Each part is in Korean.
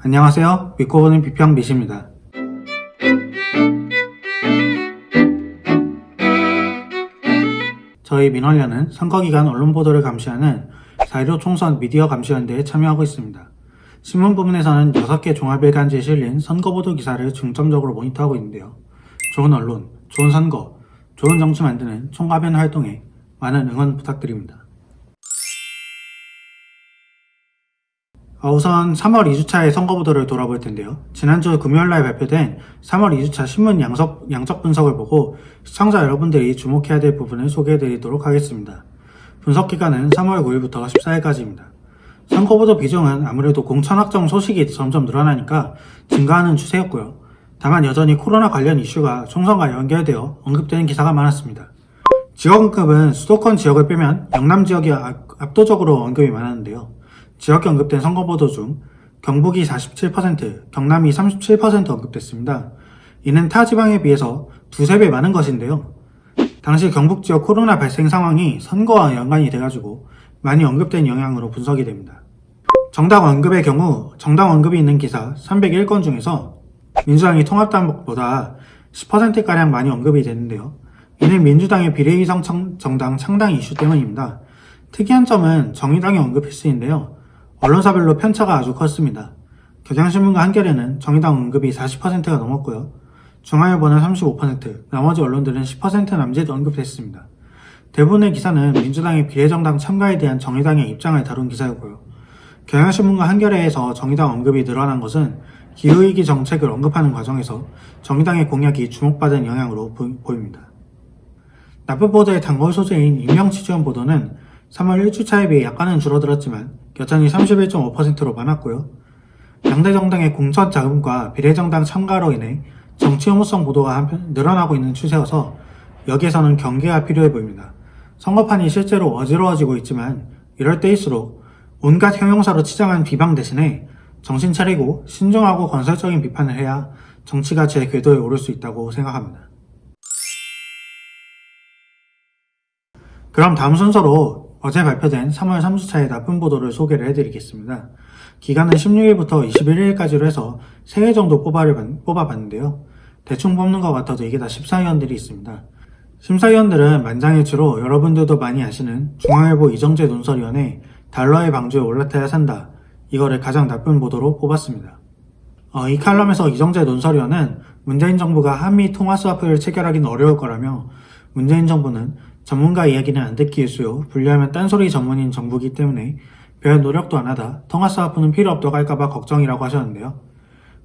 안녕하세요. 믿고 보는 비평비시입니다. 저희 민원련은 선거기간 언론보도를 감시하는 4.15 총선 미디어 감시연대에 참여하고 있습니다. 신문 부문에서는 6개 종합일간지에 실린 선거보도 기사를 중점적으로 모니터하고 있는데요. 좋은 언론, 좋은 선거, 좋은 정치 만드는 총가변 활동에 많은 응원 부탁드립니다. 우선 3월 2주차의 선거보도를 돌아볼 텐데요. 지난주 금요일날 발표된 3월 2주차 신문 양적 분석을 보고 시청자 여러분들이 주목해야 될 부분을 소개해드리도록 하겠습니다. 분석 기간은 3월 9일부터 14일까지입니다. 선거보도 비중은 아무래도 공천 확정 소식이 점점 늘어나니까 증가하는 추세였고요. 다만 여전히 코로나 관련 이슈가 총선과 연결되어 언급되는 기사가 많았습니다. 지역 언급은 수도권 지역을 빼면 영남 지역이 압도적으로 언급이 많았는데요. 지역에 언급된 선거보도 중 경북이 47%, 경남이 37% 언급됐습니다. 이는 타 지방에 비해서 두세 배 많은 것인데요. 당시 경북 지역 코로나 발생 상황이 선거와 연관이 돼가지고 많이 언급된 영향으로 분석이 됩니다. 정당 언급의 경우 정당 언급이 있는 기사 301건 중에서 민주당이 통합당보다 10%가량 많이 언급이 되는데요. 이는 민주당의 비례위성 정당 창당 이슈 때문입니다. 특이한 점은 정의당이 언급 횟수인데요. 언론사별로 편차가 아주 컸습니다. 경향신문과 한겨레는 정의당 언급이 40%가 넘었고요. 중앙일보는 35%, 나머지 언론들은 10% 남짓 언급했습니다. 대부분의 기사는 민주당의 비례정당 참가에 대한 정의당의 입장을 다룬 기사였고요. 경향신문과 한겨레에서 정의당 언급이 늘어난 것은 기후위기 정책을 언급하는 과정에서 정의당의 공약이 주목받은 영향으로 보입니다. 나쁜 보도의 단골 소재인 임명치지원 보도는 3월 1주차에 비해 약간은 줄어들었지만 여전히 31.5%로 많았고요. 양대 정당의 공천 자금과 비례정당 참가로 인해 정치 혐오성 보도가 늘어나고 있는 추세여서 여기에서는 경계가 필요해 보입니다. 선거판이 실제로 어지러워지고 있지만 이럴 때일수록 온갖 형용사로 치장한 비방 대신에 정신 차리고 신중하고 건설적인 비판을 해야 정치가 제 궤도에 오를 수 있다고 생각합니다. 그럼 다음 순서로 어제 발표된 3월 3주차의 나쁜 보도를 소개를 해드리겠습니다. 기간은 16일부터 21일까지로 해서 3개 정도 뽑아봤는데요. 대충 뽑는 것 같아도 이게 다 심사위원들이 있습니다. 심사위원들은 만장일치로 여러분들도 많이 아시는 중앙일보 이정재 논설위원의 달러의 방주에 올라타야 산다, 이거를 가장 나쁜 보도로 뽑았습니다. 이 칼럼에서 이정재 논설위원은 문재인 정부가 한미 통화스와프를 체결하기는 어려울 거라며 문재인 정부는 전문가 이야기는 안 듣기 일쑤요, 분리하면 딴소리 전문인 정부이기 때문에 별 노력도 안 하다 통화스와프는 필요 없다고 할까봐 걱정이라고 하셨는데요.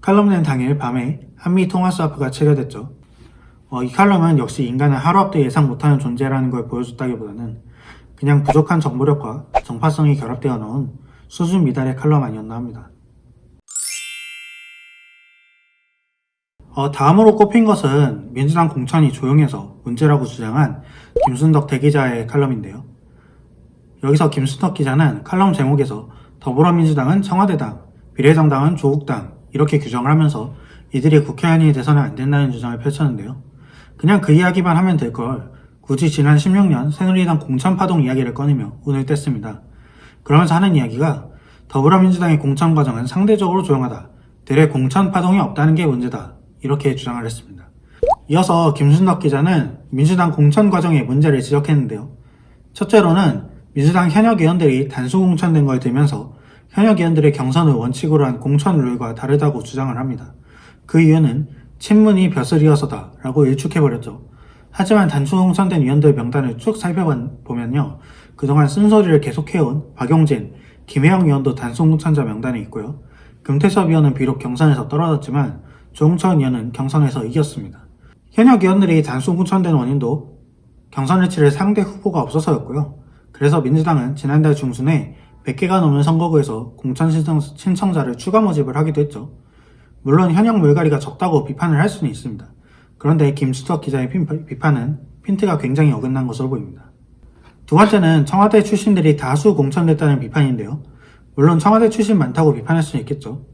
칼럼 낸 당일 밤에 한미 통화스와프가 체결됐죠. 이 칼럼은 역시 인간은 하루 앞도 예상 못하는 존재라는 걸 보여줬다기보다는 그냥 부족한 정보력과 정파성이 결합되어 나온 수준 미달의 칼럼 아니었나 합니다. 다음으로 꼽힌 것은 민주당 공천이 조용해서 문제라고 주장한 김순덕 대기자의 칼럼인데요. 여기서 김순덕 기자는 칼럼 제목에서 더불어민주당은 청와대당, 비례정당은 조국당 이렇게 규정을 하면서 이들이 국회의원이 돼서는 안 된다는 주장을 펼쳤는데요. 그냥 그 이야기만 하면 될 걸 굳이 지난 16년 새누리당 공천파동 이야기를 꺼내며 운을 뗐습니다. 그러면서 하는 이야기가 더불어민주당의 공천 과정은 상대적으로 조용하다, 대래 공천 파동이 없다는 게 문제다, 이렇게 주장을 했습니다. 이어서 김순덕 기자는 민주당 공천 과정의 문제를 지적했는데요. 첫째로는 민주당 현역 의원들이 단수 공천된 걸 들면서 현역 의원들의 경선을 원칙으로 한 공천 룰과 다르다고 주장을 합니다. 그 이유는 친문이 벼슬 이어서다 라고 일축해버렸죠. 하지만 단수 공천된 의원들 명단을 쭉 살펴보면요, 그동안 쓴소리를 계속해온 박용진, 김혜영 의원도 단수 공천자 명단에 있고요. 금태섭 의원은 비록 경선에서 떨어졌지만 조홍천 의원은 경선에서 이겼습니다. 현역 의원들이 단수 공천된 원인도 경선을 치를 상대 후보가 없어서였고요. 그래서 민주당은 지난달 중순에 100개가 넘는 선거구에서 공천 신청자를 추가 모집을 하기도 했죠. 물론 현역 물갈이가 적다고 비판을 할 수는 있습니다. 그런데 김순덕 기자의 비판은 핀트가 굉장히 어긋난 것으로 보입니다. 두 번째는 청와대 출신들이 다수 공천됐다는 비판인데요. 물론 청와대 출신 많다고 비판할 수는 있겠죠.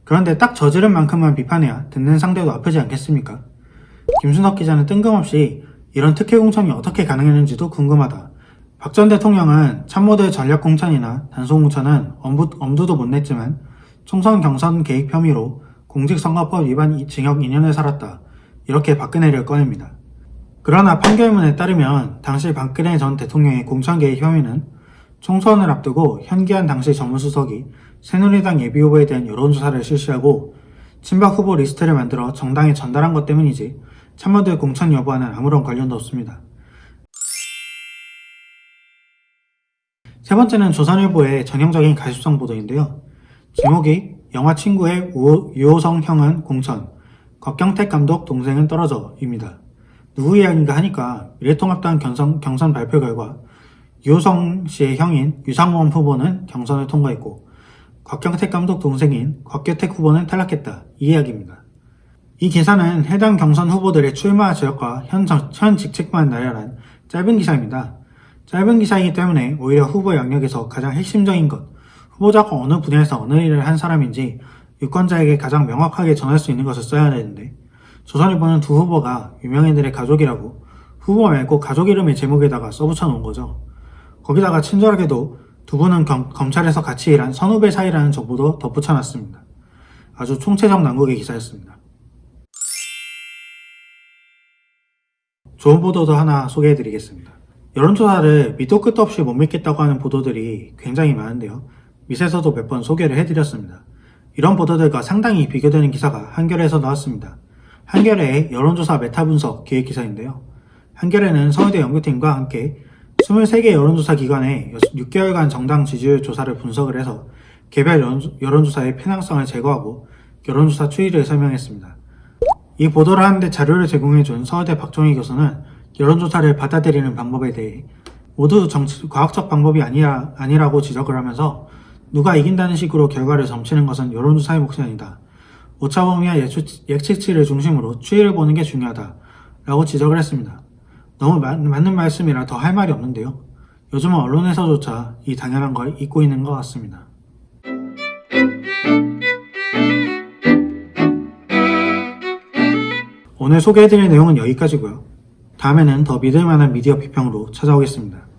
그런데 딱 저지른 만큼만 비판해야 듣는 상대도 아프지 않겠습니까? 김순덕 기자는 뜬금없이 이런 특혜 공천이 어떻게 가능했는지도 궁금하다, 박 전 대통령은 참모들 전략 공천이나 단수 공천은 엄두도 못 냈지만 총선 경선 개입 혐의로 공직선거법 위반 징역 2년을 살았다. 이렇게 박근혜를 꺼냅니다. 그러나 판결문에 따르면 당시 박근혜 전 대통령의 공천 개입 혐의는 총선을 앞두고 현기한 당시 정무수석이 새누리당 예비후보에 대한 여론조사를 실시하고 친박 후보 리스트를 만들어 정당에 전달한 것 때문이지 참모들 공천 여부와는 아무런 관련도 없습니다. 세 번째는 조선일보의 전형적인 가십성 보도인데요. 제목이 영화 친구의 유호성 형은 공천, 곽경택 감독 동생은 떨어져입니다. 누구 이야기인가 하니까 미래통합당 경선 발표 결과 유호성 씨의 형인 유상범 후보는 경선을 통과했고 곽경택 감독 동생인 곽규택 후보는 탈락했다. 이 이야기입니다. 이 기사는 해당 경선 후보들의 출마 지역과 현 직책만 나열한 짧은 기사입니다. 짧은 기사이기 때문에 오히려 후보 영역에서 가장 핵심적인 것, 후보자가 어느 분야에서 어느 일을 한 사람인지 유권자에게 가장 명확하게 전할 수 있는 것을 써야 되는데 조선일보는 두 후보가 유명인들의 가족이라고 후보 말고 가족 이름의 제목에다가 써붙여 놓은 거죠. 거기다가 친절하게도 두 분은 검찰에서 같이 일한 선후배 사이라는 정보도 덧붙여놨습니다. 아주 총체적 난국의 기사였습니다. 좋은 보도도 하나 소개해드리겠습니다. 여론조사를 밑도 끝도 없이 못 믿겠다고 하는 보도들이 굉장히 많은데요. 밑에서도 몇 번 소개를 해드렸습니다. 이런 보도들과 상당히 비교되는 기사가 한겨레에서 나왔습니다. 한겨레의 여론조사 메타 분석 기획 기사인데요. 한겨레는 서울대 연구팀과 함께 23개 여론조사 기관의 6개월간 정당 지지율 조사를 분석을 해서 개별 여론조사의 편향성을 제거하고 여론조사 추이를 설명했습니다. 이 보도를 하는데 자료를 제공해준 서울대 박종희 교수는 여론조사를 받아들이는 방법에 대해 모두 과학적 방법이 아니라고 지적을 하면서 누가 이긴다는 식으로 결과를 점치는 것은 여론조사의 몫이 아니다. 오차범위와 예측치를 중심으로 추이를 보는 게 중요하다. 라고 지적을 했습니다. 너무 맞는 말씀이라 더 할 말이 없는데요. 요즘은 언론에서조차 이 당연한 걸 잊고 있는 것 같습니다. 오늘 소개해드릴 내용은 여기까지고요. 다음에는 더 믿을만한 미디어 비평으로 찾아오겠습니다.